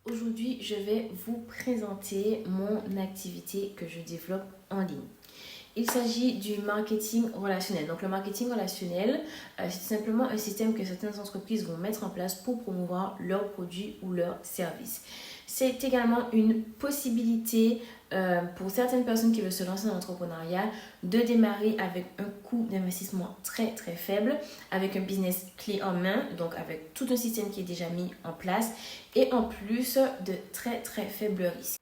Aujourd'hui, je vais vous présenter mon activité que je développe en ligne. Il s'agit du marketing relationnel. Donc le marketing relationnel, c'est tout simplement un système que certaines entreprises vont mettre en place pour promouvoir leurs produits ou leurs services. C'est également une possibilité pour certaines personnes qui veulent se lancer dans l'entrepreneuriat de démarrer avec un coût d'investissement très très faible, avec un business clé en main, donc avec tout un système qui est déjà mis en place et en plus de très très faibles risques.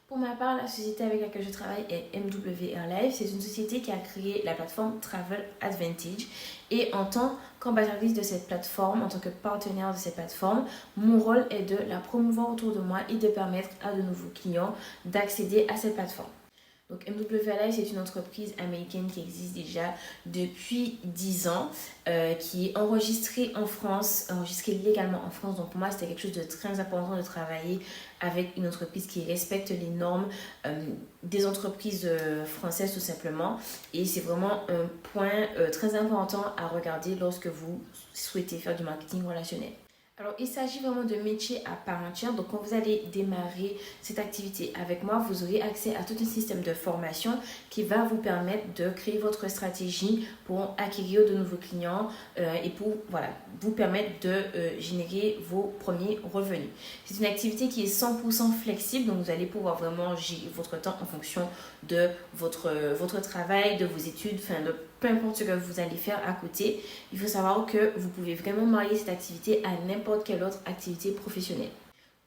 Pour ma part, la société avec laquelle je travaille est MW Airlife. C'est une société qui a créé la plateforme Travel Advantage. Et en tant qu'ambassadrice de cette plateforme, en tant que partenaire de cette plateforme, mon rôle est de la promouvoir autour de moi et de permettre à de nouveaux clients d'accéder à cette plateforme. Donc MWLI, c'est une entreprise américaine qui existe déjà depuis 10 ans, qui est enregistrée en France, enregistrée légalement en France. Donc pour moi, c'était quelque chose de très important de travailler avec une entreprise qui respecte les normes des entreprises françaises tout simplement. Et c'est vraiment un point très important à regarder lorsque vous souhaitez faire du marketing relationnel. Alors, il s'agit vraiment de métier à part entière. Donc, quand vous allez démarrer cette activité avec moi, vous aurez accès à tout un système de formation qui va vous permettre de créer votre stratégie pour acquérir de nouveaux clients et pour vous permettre de générer vos premiers revenus. C'est une activité qui est 100% flexible. Donc, vous allez pouvoir vraiment gérer votre temps en fonction de votre travail, de vos études, de peu importe ce que vous allez faire à côté. Il faut savoir que vous pouvez vraiment marier cette activité à n'importe quelle autre activité professionnelle.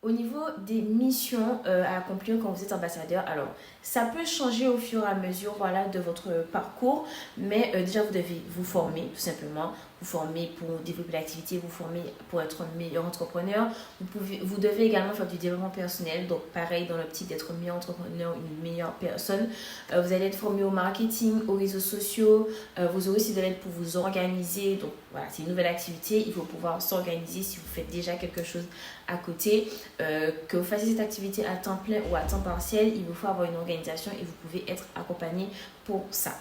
Au niveau des missions à accomplir quand vous êtes ambassadeur, alors ça peut changer au fur et à mesure de votre parcours, mais déjà vous devez vous former tout simplement, vous former pour développer l'activité, vous former pour être un meilleur entrepreneur. Vous devez également faire du développement personnel, donc pareil dans l'optique d'être un meilleur entrepreneur, une meilleure personne. Vous allez être formé au marketing, aux réseaux sociaux, vous aurez aussi de l'aide pour vous organiser, donc voilà, c'est une nouvelle activité, il faut pouvoir s'organiser si vous faites déjà quelque chose à côté. Que vous fassiez cette activité à temps plein ou à temps partiel, il vous faut avoir une organisation et vous pouvez être accompagné pour ça.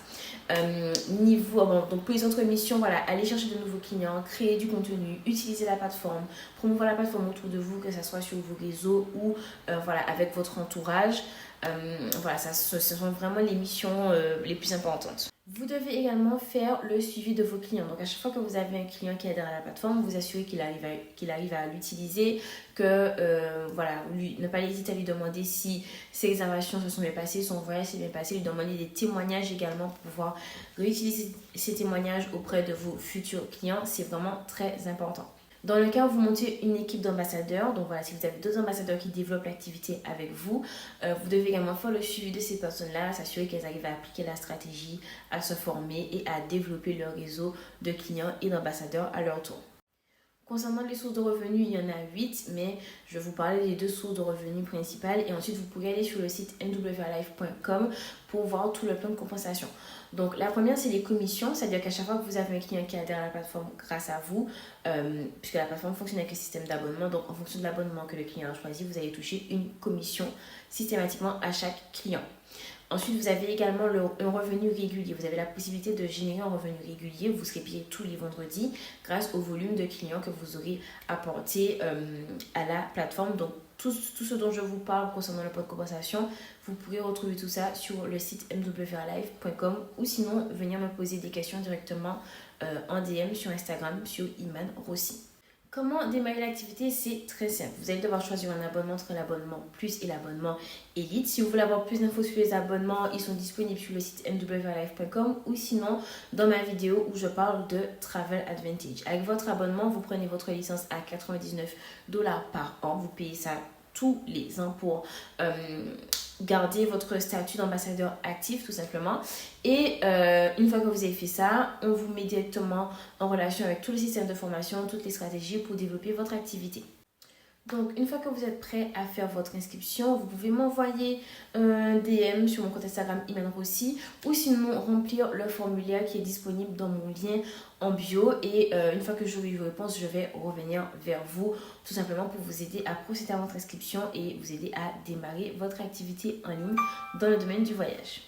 Donc pour les autres missions, aller chercher de nouveaux clients, créer du contenu, utiliser la plateforme, promouvoir la plateforme autour de vous, que ce soit sur vos réseaux ou avec votre entourage. Ce sont vraiment les missions les plus importantes. Vous devez également faire le suivi de vos clients. Donc à chaque fois que vous avez un client qui est derrière la plateforme, vous assurez qu'il arrive à l'utiliser, ne pas hésiter à lui demander si ses réservations se sont bien passées, son voyage s'est bien passé, lui demander des témoignages également pour pouvoir réutiliser ces témoignages auprès de vos futurs clients. C'est vraiment très important. Dans le cas où vous montez une équipe d'ambassadeurs, donc si vous avez 2 ambassadeurs qui développent l'activité avec vous, vous devez également faire le suivi de ces personnes-là, s'assurer qu'elles arrivent à appliquer la stratégie, à se former et à développer leur réseau de clients et d'ambassadeurs à leur tour. Concernant les sources de revenus, il y en a 8, mais je vais vous parler des 2 sources de revenus principales et ensuite vous pourrez aller sur le site mwlife.com pour voir tout le plan de compensation. Donc la première, c'est les commissions, c'est-à-dire qu'à chaque fois que vous avez un client qui adhère à la plateforme grâce à vous, puisque la plateforme fonctionne avec un système d'abonnement, donc en fonction de l'abonnement que le client a choisi, vous allez toucher une commission systématiquement à chaque client. Ensuite, vous avez également un revenu régulier. Vous avez la possibilité de générer un revenu régulier. Vous serez payé tous les vendredis grâce au volume de clients que vous aurez apporté à la plateforme. Donc, tout ce dont je vous parle concernant le plan de compensation, vous pourrez retrouver tout ça sur le site mwlife.com ou sinon venir me poser des questions directement en DM sur Instagram sur Iman Rossi. Comment démarrer l'activité? C'est très simple. Vous allez devoir choisir un abonnement entre l'abonnement plus et l'abonnement Elite. Si vous voulez avoir plus d'infos sur les abonnements, ils sont disponibles sur le site mwlife.com ou sinon dans ma vidéo où je parle de Travel Advantage. Avec votre abonnement, vous prenez votre licence à 99 $ par an. Vous payez ça tous les ans pour garder votre statut d'ambassadeur actif tout simplement. Et une fois que vous avez fait ça, on vous met directement en relation avec tout le système de formation, toutes les stratégies pour développer votre activité. Donc, une fois que vous êtes prêt à faire votre inscription, vous pouvez m'envoyer un DM sur mon compte Instagram Iman Rossi ou sinon remplir le formulaire qui est disponible dans mon lien en bio. Et une fois que j'aurai vos réponses, je vais revenir vers vous tout simplement pour vous aider à procéder à votre inscription et vous aider à démarrer votre activité en ligne dans le domaine du voyage.